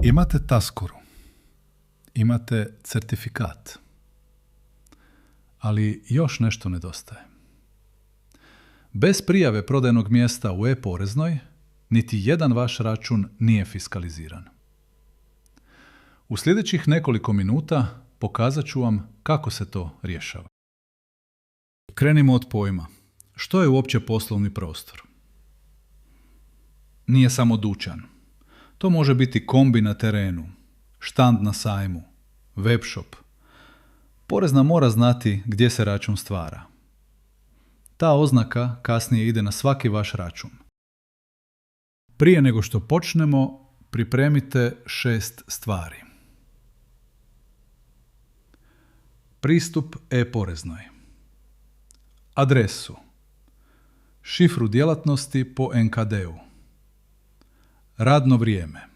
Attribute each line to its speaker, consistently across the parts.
Speaker 1: Imate Taskoru, imate certifikat, ali još nešto nedostaje. Bez prijave prodajnog mjesta u e-poreznoj, niti jedan vaš račun nije fiskaliziran. U sljedećih nekoliko minuta pokazat ću vam kako se to rješava. Krenimo od pojma. Što je uopće poslovni prostor? Nije samo dućan. To može biti kombi na terenu, štand na sajmu, web shop. Porezna mora znati gdje se račun stvara. Ta oznaka kasnije ide na svaki vaš račun. Prije nego što počnemo, pripremite 6 stvari. Pristup e-poreznoj. Adresu. Šifru djelatnosti po NKD-u. Radno vrijeme.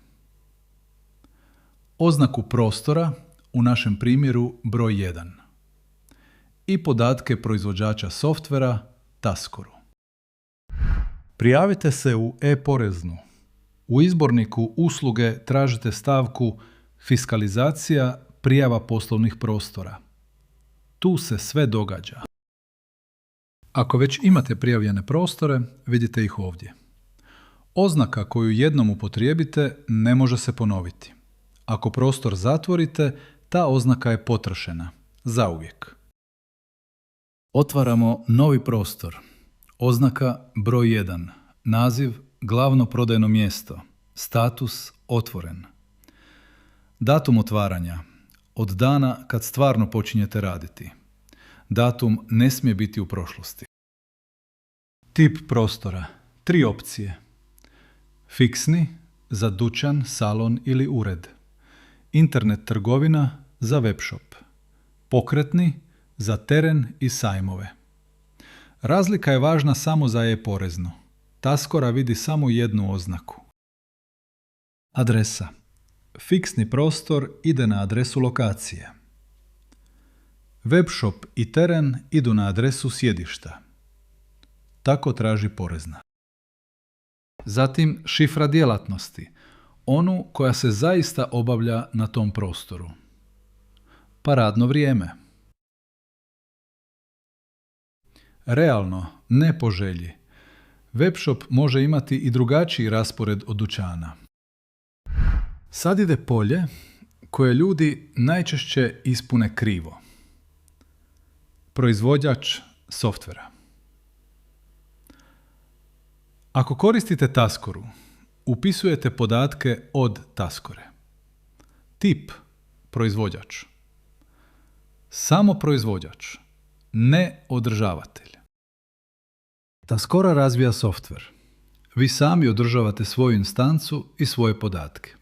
Speaker 1: Oznaku prostora, u našem primjeru broj 1. I podatke proizvođača softvera Taskoru. Prijavite se u e-poreznu. U izborniku usluge tražite stavku Fiskalizacija prijava poslovnih prostora. Tu se sve događa. Ako već imate prijavljene prostore, vidite ih ovdje. Oznaka koju jednom upotrijebite ne može se ponoviti. Ako prostor zatvorite, ta oznaka je potrošena. Zauvijek. Otvaramo novi prostor. Oznaka broj 1. Naziv glavno prodajno mjesto. Status otvoren. Datum otvaranja. Od dana kad stvarno počinjete raditi. Datum ne smije biti u prošlosti. Tip prostora. 3 opcije. Fiksni za dućan, salon ili ured. Internet trgovina za web shop. Pokretni za teren i sajmove. Razlika je važna samo za e-poreznu. Taskora vidi samo jednu oznaku. Adresa. Fiksni prostor ide na adresu lokacije. Webshop i teren idu na adresu sjedišta. Tako traži porezna. Zatim šifra djelatnosti. Onu koja se zaista obavlja na tom prostoru. Pa radno vrijeme. Realno, ne po želji. Webshop može imati i drugačiji raspored od dućana. Sad ide polje koje ljudi najčešće ispune krivo. Proizvođač softvera. Ako koristite Taskoru, upisujete podatke od Taskore. Tip proizvođač. Samo proizvođač, ne održavatelj. Taskora razvija softver. Vi sami održavate svoju instancu i svoje podatke.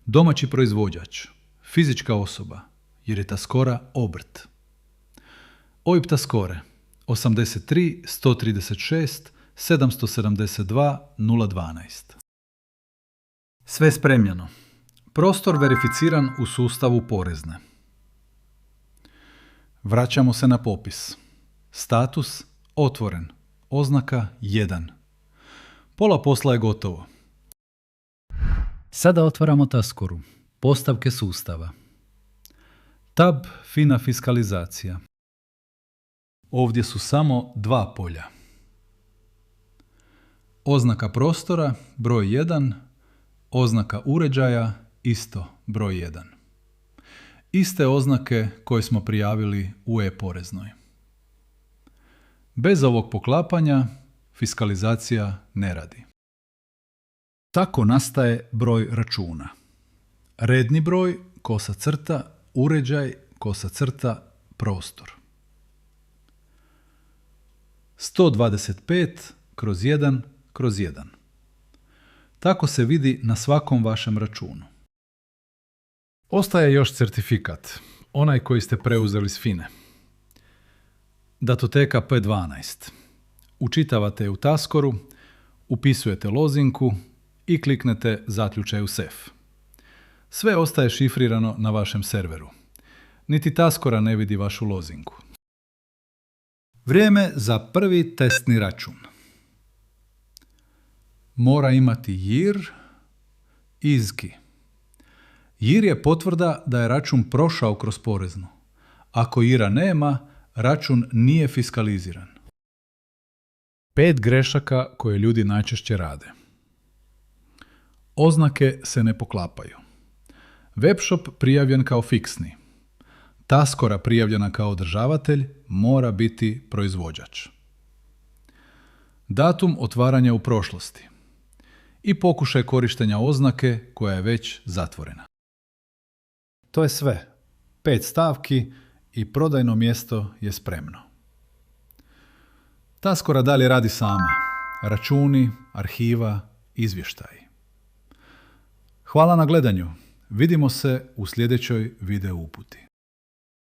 Speaker 1: Domaći proizvođač, fizička osoba, jer je Taskora obrt. OIB Taskore 83 136 772 012. Sve spremljeno. Prostor verificiran u sustavu porezne. Vraćamo se na popis. Status otvoren. Oznaka 1. Pola posla je gotovo. Sada otvaramo Taskoru. Postavke sustava. Tab Fina fiskalizacija. Ovdje su samo 2 polja. Oznaka prostora broj 1, oznaka uređaja isto broj 1. Iste oznake koje smo prijavili u e-poreznoj. Bez ovog poklapanja fiskalizacija ne radi. Tako nastaje broj računa. Redni broj, kosa crta, uređaj, kosa crta, prostor. 125/1/1. Tako se vidi na svakom vašem računu. Ostaje još certifikat, onaj koji ste preuzeli s FINE. Datoteka P12. Učitavate je u Taskoru, upisujete lozinku i kliknete Zaključaj u sef. Sve ostaje šifrirano na vašem serveru. Niti Taskora ne vidi vašu lozinku. Vrijeme za prvi testni račun. Mora imati JIR, IZKI, JIR je potvrda da je račun prošao kroz poreznu. Ako JIR-a nema, račun nije fiskaliziran. 5 grešaka koje ljudi najčešće rade. Oznake se ne poklapaju. Webshop prijavljen kao fiksni. Taskora prijavljena kao održavatelj mora biti proizvođač. Datum otvaranja u prošlosti. I pokušaj korištenja oznake koja je već zatvorena. To je sve. 5 stavki i prodajno mjesto je spremno. Taskora dalje radi sama. Računi, arhiva, izvještaji. Hvala na gledanju. Vidimo se u sljedećoj video uputi.